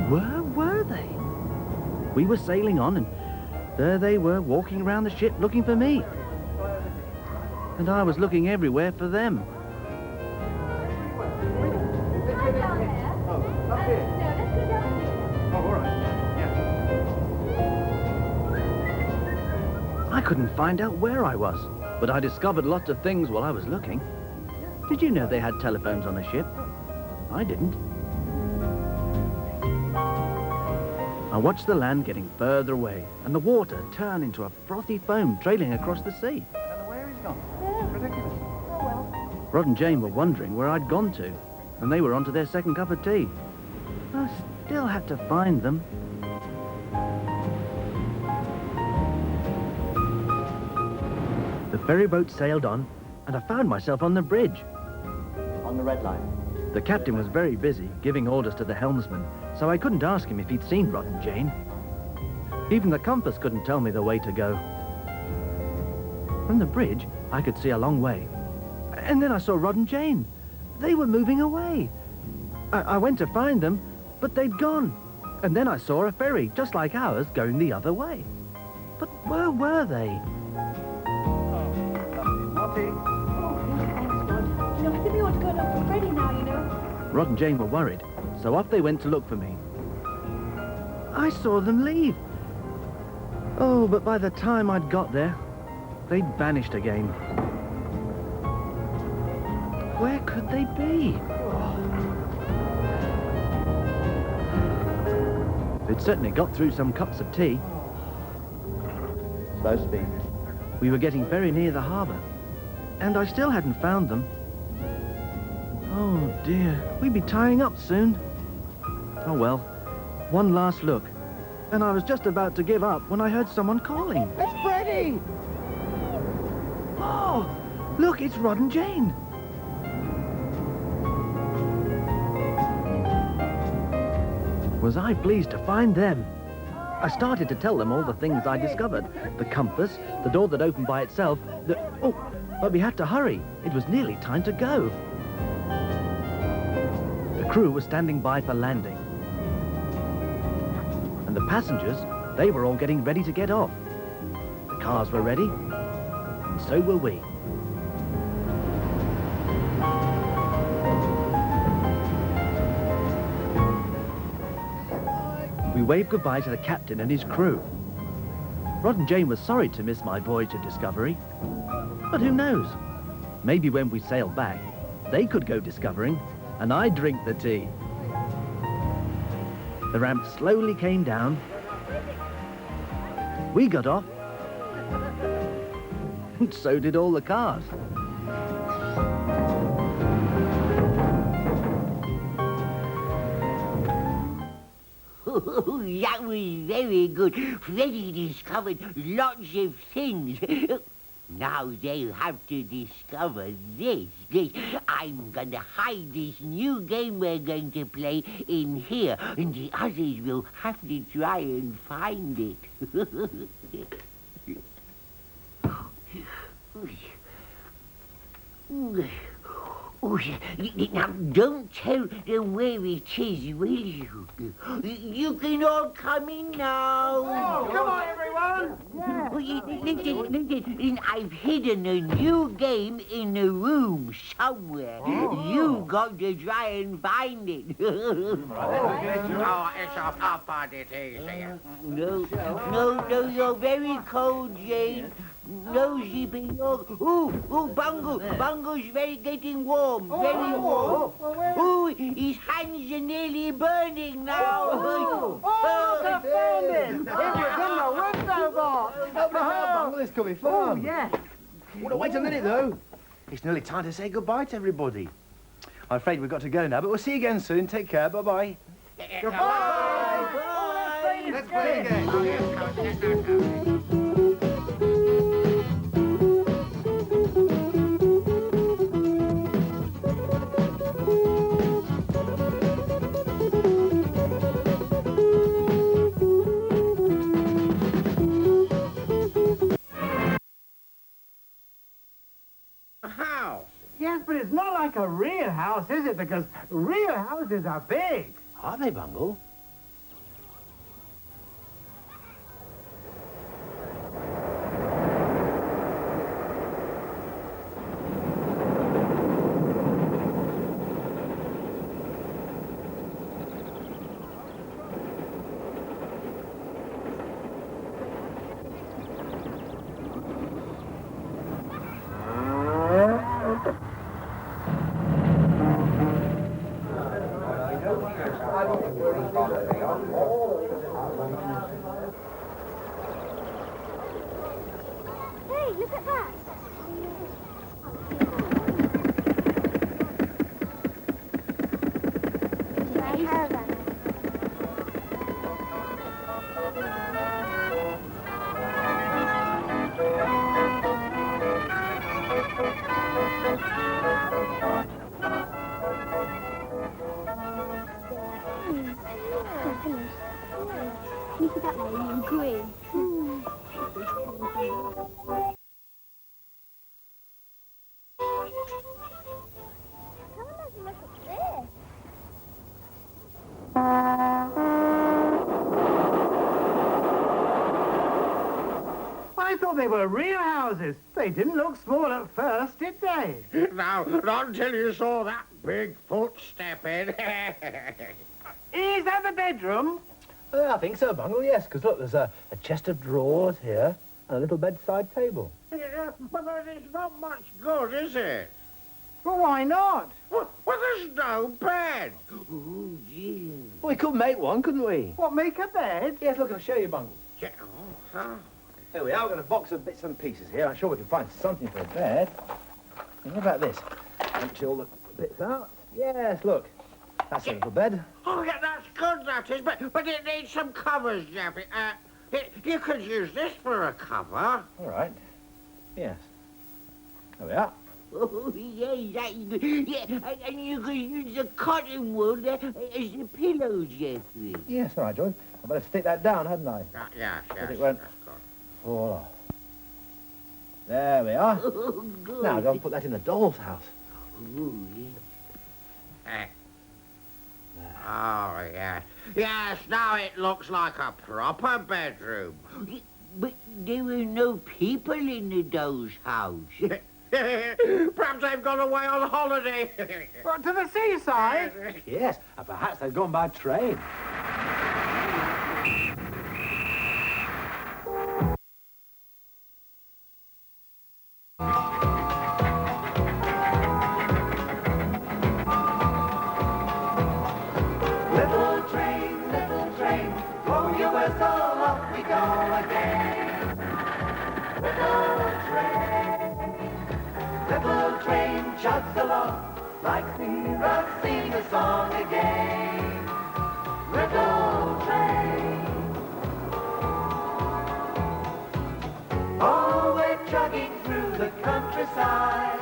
Where were they? We were sailing on, and there they were walking around the ship looking for me. And I was looking everywhere for them. I couldn't find out where I was, but I discovered lots of things while I was looking. Did you know they had telephones on the ship? I didn't. I watched the land getting further away, and the water turn into a frothy foam trailing across the sea. Rod and Jane were wondering where I'd gone to, and they were onto their second cup of tea. I still had to find them. The ferry boat sailed on, and I found myself on the bridge. On the red line. The captain was very busy giving orders to the helmsman, so I couldn't ask him if he'd seen Rod and Jane. Even the compass couldn't tell me the way to go. From the bridge, I could see a long way. And then I saw Rod and Jane. They were moving away. I went to find them, but they'd gone. And then I saw a ferry, just like ours, going the other way. But where were they? I think we ought to go and look for Freddie now, you know. Rod and Jane were worried, so off they went to look for me. I saw them leave. Oh, but by the time I'd got there, they'd vanished again. Where could they be? They'd certainly got through some cups of tea. Slow speed. We were getting very near the harbour, and I still hadn't found them. Oh dear, we'd be tying up soon. Oh well, one last look, and I was just about to give up when I heard someone calling. It's Freddie! Oh, look, it's Rod and Jane. Was I pleased to find them? I started to tell them all the things I discovered. The compass, the door that opened by itself, oh, but we had to hurry. It was nearly time to go. The crew was standing by for landing. And the passengers, they were all getting ready to get off. The cars were ready, and so were we. We waved goodbye to the captain and his crew. Rod and Jane were sorry to miss my voyage of discovery. But who knows? Maybe when we sail back, they could go discovering, and I'd drink the tea. The ramp slowly came down. We got off. And so did all the cars. Oh, that was very good. Freddie discovered lots of things. Now they'll have to discover this. I'm going to hide this new game we're going to play in here, and the others will have to try and find it. Oh, now, don't tell them where it is, will you? You can all come in now. Oh, come on, everyone! Yeah. Listen, I've hidden a new game in a room somewhere. You've got to try and find it. I'll find it easier. No, you're very cold, Jane. nosy beyond. Ooh, Bungle's very getting warm, very warm. Ooh, his hands are nearly burning now. I found it! It was in the window box! Bungle is coming fun. Oh, yes. Well, wait a minute, though. It's nearly time to say goodbye to everybody. I'm afraid we've got to go now, but we'll see you again soon. Take care. Bye-bye. Goodbye! Bye. Let's play again. How? Yes, but it's not like a real house, is it? Because real houses are big. Are they, Bungle? Hey, look at that. Caravan. Look at that lady in green. Look at this. I thought they were real houses. They didn't look small at first, did they? No, not until you saw that big footstep in. Is that the bedroom? I think so, Bungle, yes, because look, there's a chest of drawers here and a little bedside table. Yeah, but it's not much good, is it? Well, why not? Well, there's no bed. Oh, dear. Well, we could make one, couldn't we? What, make a bed? Yes, look, I'll show you, Bungle. Yeah, oh, Here we are, we've got a box of bits and pieces here. I'm sure we can find something for a bed. And what about this? Empty all the bits out. Yes, look. That's a little bed. Oh, yeah, that's good, that is, but it needs some covers, Jappy. You could use this for a cover. All right. Yes. There we are. Oh, yes, that's good. Yeah, and you could use the cotton wool as the pillow, Geoffrey. Yes, all right, George. I better stick that down, hadn't I? Yes, But it won't fall off. There we are. Oh, good. Now, go and put that in the doll's house. Oh, yeah. Oh, yes. Yes, now it looks like a proper bedroom. But there were no people in the doll's house. Perhaps they've gone away on holiday. What, to the seaside? Yes, and perhaps they've gone by train. Little train, blow your whistle, off we go again. Little train chugs along, like Sira sing a song again. Little train. Oh, we're chugging through the countryside,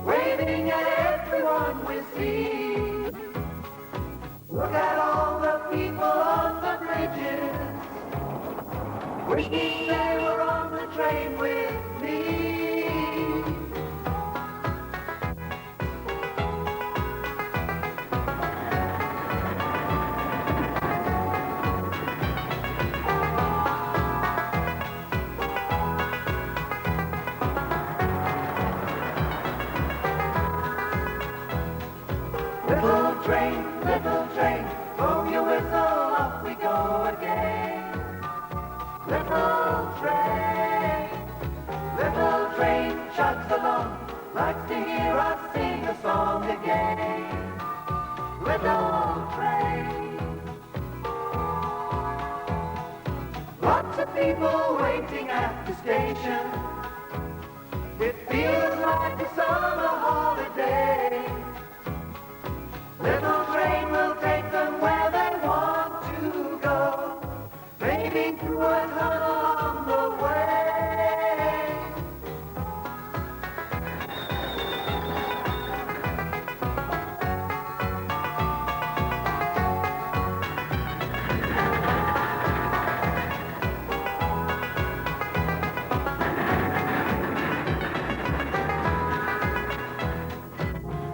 waving at everyone we see. Look at all the people on the bridges, wishing they were on the train with me. Little train, blow your whistle, off we go again. Little train. likes to hear us sing a song again. Little train. Lots of people waiting at the station. It feels like a summer holiday. Little train will take them where they want to go, maybe through a tunnel on the way.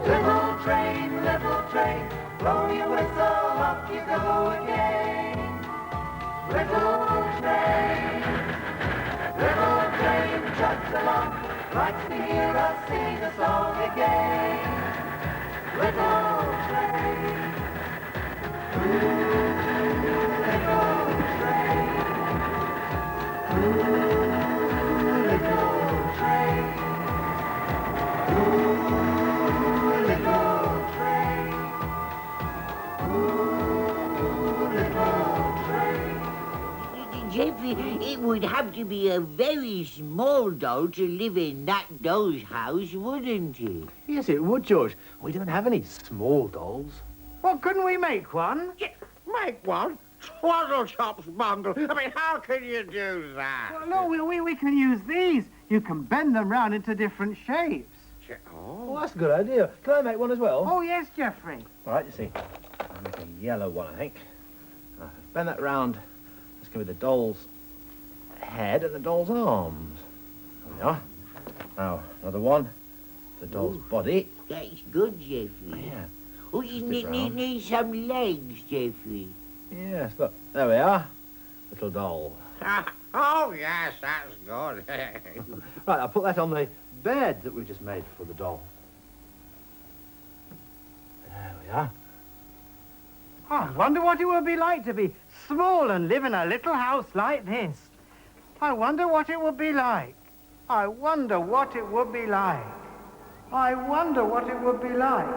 Little train, blow your whistle, up you go again. Little train, chugs along, likes to hear us sing a song again. Little train, ooh, little train, ooh, little train, ooh, little train. Jeffrey, it would have to be a very small doll to live in that doll's house, wouldn't it? Yes, it would, George. We don't have any small dolls. Well, couldn't we make one? Yeah, make one? Twaddle chops, Bungle. I mean, how can you do that? Well, no, we can use these. You can bend them round into different shapes. Oh, well, that's a good idea. Can I make one as well? Oh, yes, Geoffrey. All right, you see. I'll make a yellow one, I think. Bend that round. Let's go with the doll's head and the doll's arms. There we are. Now, another one. The doll's body. That's good, Jeffrey. Yeah. Oh, you need some legs, Jeffrey. Yes, look. There we are. Little doll. Oh, yes, that's good. Right, I'll put that on the bed that we just made for the doll. There we are. Oh, I wonder what it would be like to be small and live in a little house like this. I wonder what it would be like. I wonder what it would be like. I wonder what it would be like.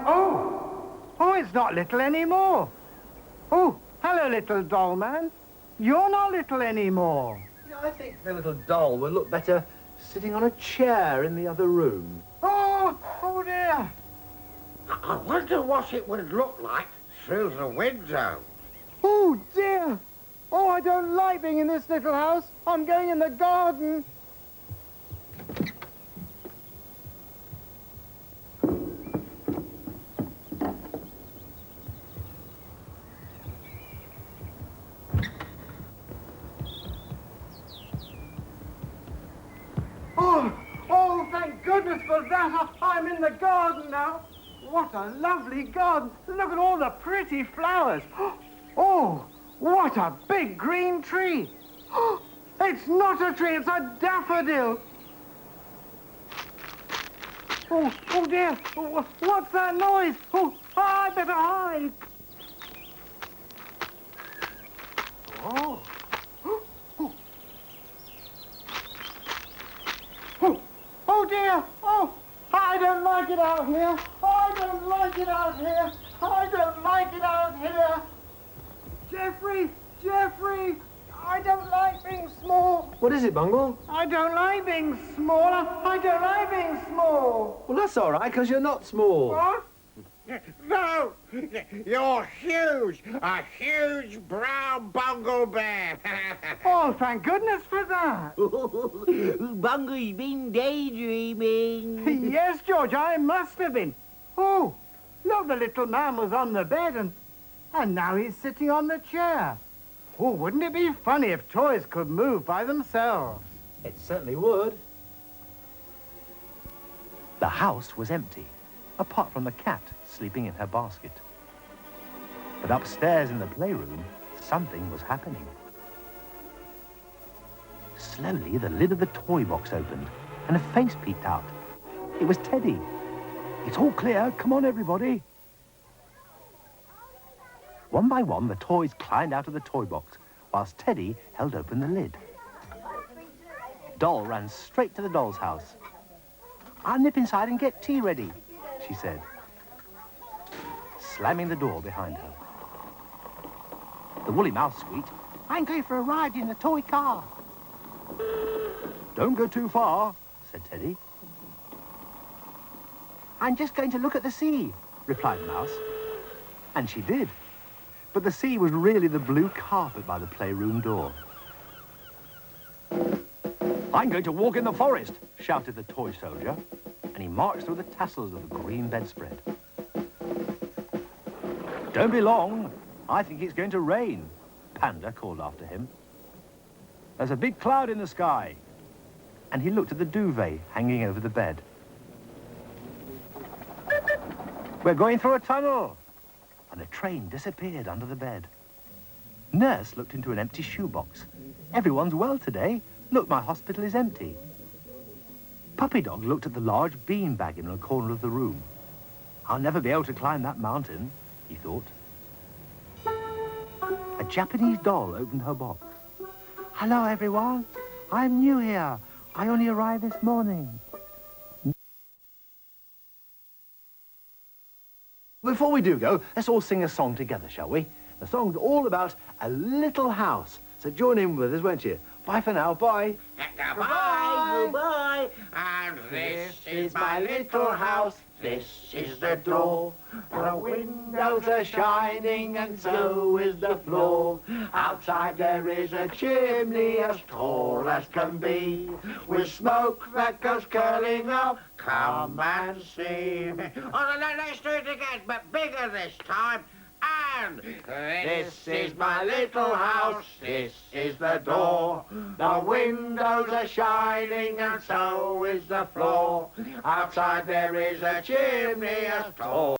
Oh, it's not little anymore. Oh, hello, little doll man. You're not little anymore. Yeah, I think the little doll would look better sitting on a chair in the other room. Oh dear. I wonder what it would look like through the window. Oh dear. Oh, I don't like being in this little house. I'm going in the garden. Oh, thank goodness for that. I'm in the garden now. What a lovely garden. Look at all the pretty flowers. Oh, what a big green tree. It's not a tree, it's a daffodil. Oh dear. What's that noise? I better hide. Oh dear. Oh, I don't like it out here. I don't like it out here. I don't like it out here. Jeffrey, I don't like being small. What is it, Bungle? I don't like being small. I don't like being small. Well, that's all right, because you're not small. What? No, you're huge. A huge brown bungle bear. Oh, thank goodness for that. Bungle's been daydreaming. Yes, George, I must have been. Oh, look, the little man was on the bed and now he's sitting on the chair. Oh, wouldn't it be funny if toys could move by themselves? It certainly would. The house was empty, apart from the cat sleeping in her basket. But upstairs in the playroom, something was happening. Slowly, the lid of the toy box opened, and a face peeked out. It was Teddy. It's all clear. Come on, everybody. One by one, the toys climbed out of the toy box, whilst Teddy held open the lid. Doll ran straight to the doll's house. I'll nip inside and get tea ready, she said, slamming the door behind her. The woolly mouse squeaked, I'm going for a ride in the toy car. Don't go too far, said Teddy. I'm just going to look at the sea, replied the mouse. And she did. But the sea was really the blue carpet by the playroom door. I'm going to walk in the forest, shouted the toy soldier, and he marched through the tassels of the green bedspread. Don't be long. I think it's going to rain, Panda called after him. There's a big cloud in the sky. And he looked at the duvet hanging over the bed. We're going through a tunnel. And the train disappeared under the bed. Nurse looked into an empty shoebox. Everyone's well today. Look, my hospital is empty. Puppy Dog looked at the large bean bag in the corner of the room. I'll never be able to climb that mountain, he thought. A Japanese doll opened her box. Hello, everyone. I'm new here. I only arrived this morning. Before we do go, let's all sing a song together, shall we? The song's all about a little house. So join in with us, won't you? Bye for now, bye. Goodbye, goodbye. And this is my little house. This is the door. The windows are shining and so is the floor. Outside there is a chimney as tall as can be, with smoke that goes curling up. Come and see. Oh, no, let's do it again, but bigger this time. And this is my little house, this is the door. The windows are shining and so is the floor. Outside there is a chimney as tall